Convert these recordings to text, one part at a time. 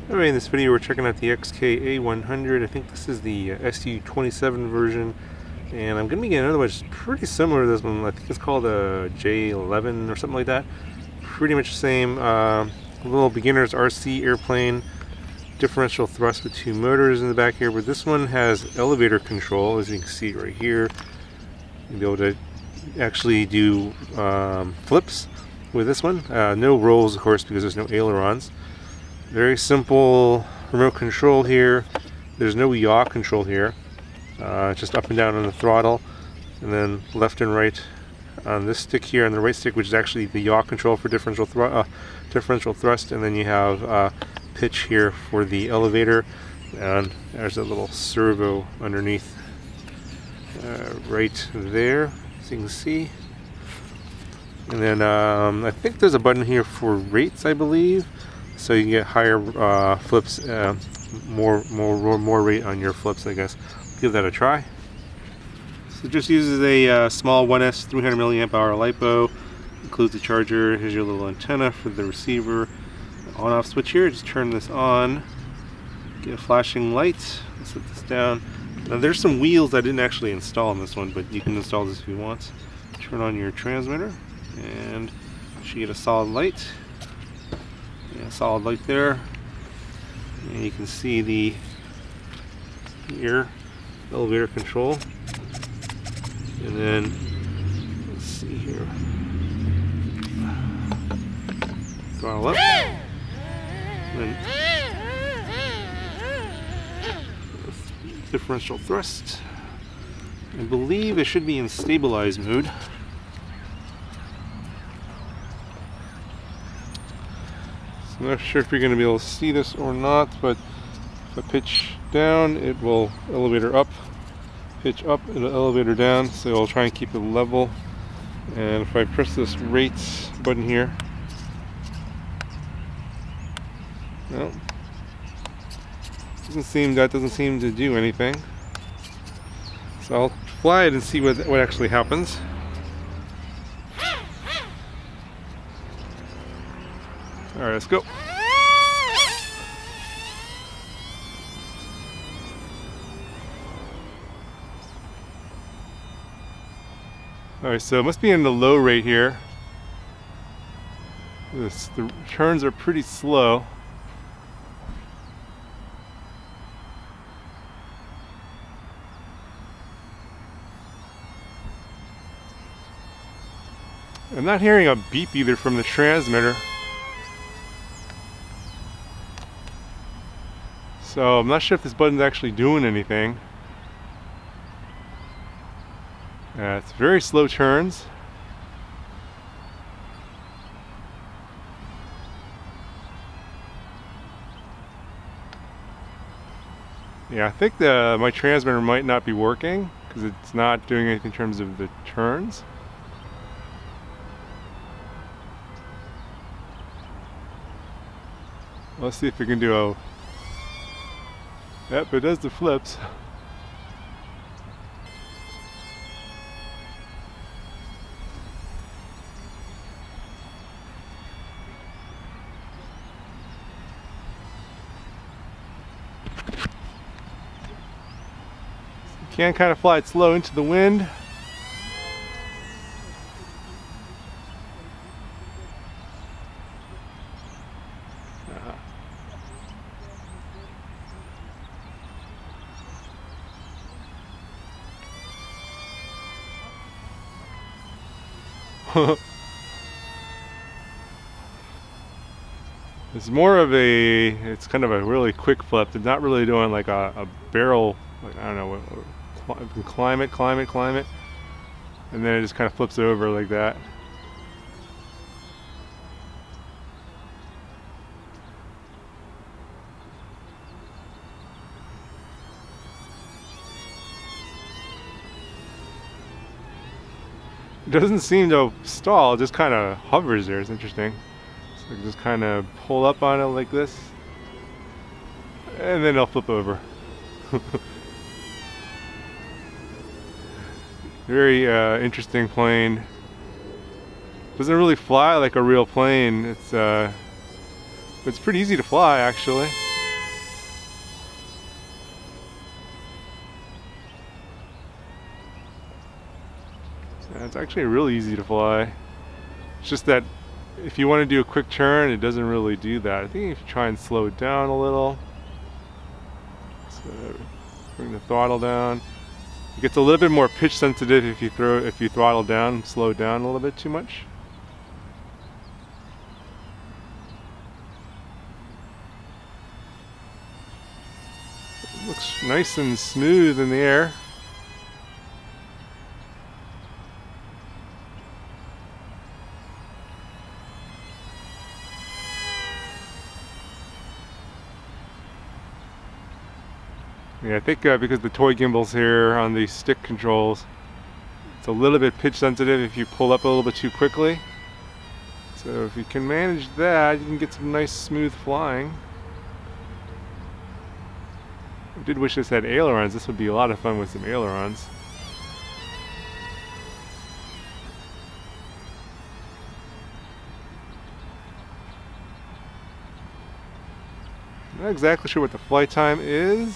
Alright, in this video we're checking out the XK A100. I think this is the SU27 version, and I'm going to be getting another one that's pretty similar to this one. I think it's called a J11 or something like that. Pretty much the same. Little beginner's RC airplane, differential thrust with two motors in the back here, but this one has elevator control, as you can see right here. You'll be able to actually do flips with this one. No rolls, of course, because there's no ailerons. Very simple remote control here. There's no yaw control here. Just up and down on the throttle, and then left and right on this stick here, on the right stick, which is actually the yaw control for differential thrust, and then you have pitch here for the elevator, and there's a little servo underneath right there, as you can see. And then I think there's a button here for rates, I believe. So you can get higher flips, more rate on your flips, I guess. Give that a try. So it just uses a small 1S 300 milliamp hour LiPo. Includes a charger. Here's your little antenna for the receiver. On-off switch here. Just turn this on. Get a flashing light. Let's set this down. Now there's some wheels I didn't actually install in this one, but you can install this if you want. Turn on your transmitter, and you should get a solid light. Yeah, solid light there, and you can see the elevator control. And then let's see here, throttle up, and then differential thrust. I believe it should be in stabilized mode. I'm not sure if you're going to be able to see this or not, but if I pitch down, it will elevator up. Pitch up, it'll elevator down, so I'll try and keep it level. And if I press this rates button here, no, that doesn't seem to do anything. So I'll fly it and see what actually happens. Alright, let's go. Alright, so it must be in the low rate here. The turns are pretty slow. I'm not hearing a beep either from the transmitter. So I'm not sure if this button's actually doing anything. It's very slow turns. Yeah, I think my transmitter might not be working because it's not doing anything in terms of the turns. Let's see if we can do a... Yep, it does the flips. You can kind of fly it slow into the wind. It's more of it's kind of a really quick flip. It's not really doing like a barrel, like, I don't know, climb it, and then it just kind of flips it over like that. It doesn't seem to stall, it just kind of hovers there. It's interesting. So just kind of pull up on it like this, and then it'll flip over. Very interesting plane. Doesn't really fly like a real plane. It's pretty easy to fly, actually. It's actually really easy to fly. It's just that if you want to do a quick turn, it doesn't really do that. I think if you try and slow it down a little, so bring the throttle down. It gets a little bit more pitch sensitive if you throttle down and slow it down a little bit too much. It looks nice and smooth in the air. Yeah, I think because the toy gimbals here on the stick controls, it's a little bit pitch sensitive if you pull up a little bit too quickly. So if you can manage that, you can get some nice smooth flying. I did wish this had ailerons. This would be a lot of fun with some ailerons. Not exactly sure what the flight time is.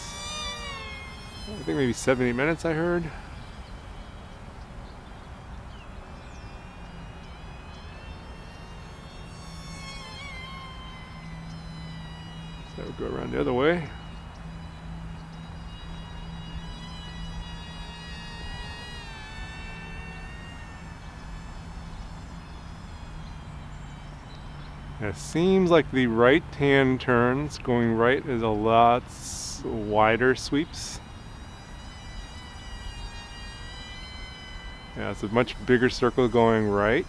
I think maybe 70 minutes I heard. So we'll go around the other way. It seems like the right-hand turns going right is a lot wider sweeps. Yeah, it's a much bigger circle going right.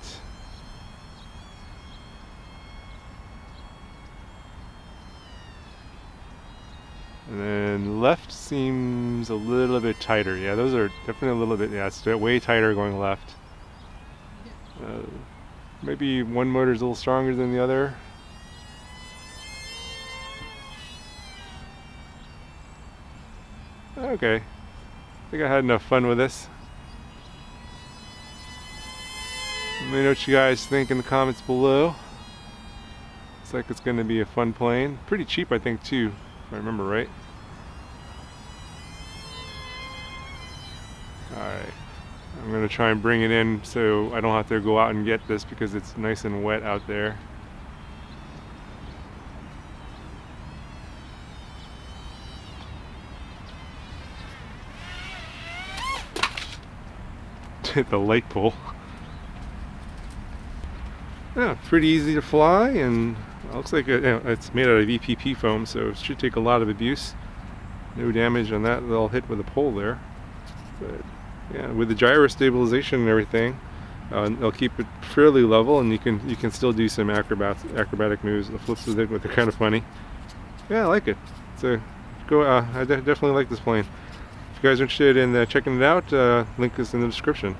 And then left seems a little bit tighter. Yeah, those are definitely a little bit, yeah, it's way tighter going left. Maybe one motor is a little stronger than the other. Okay, I think I had enough fun with this. Let me know what you guys think in the comments below. Looks like it's going to be a fun plane. Pretty cheap, I think, too, if I remember right. Alright, I'm going to try and bring it in so I don't have to go out and get this because it's nice and wet out there. Hit the light pole. Yeah, pretty easy to fly, and it looks like it's made out of EPP foam, so it should take a lot of abuse. No damage on that. They'll hit with a pole there. But yeah, with the gyro stabilization and everything, they'll keep it fairly level, and you can still do some acrobatic moves. The flips with it, but they're kind of funny. Yeah, I like it. So I definitely like this plane. If you guys are interested in checking it out, link is in the description.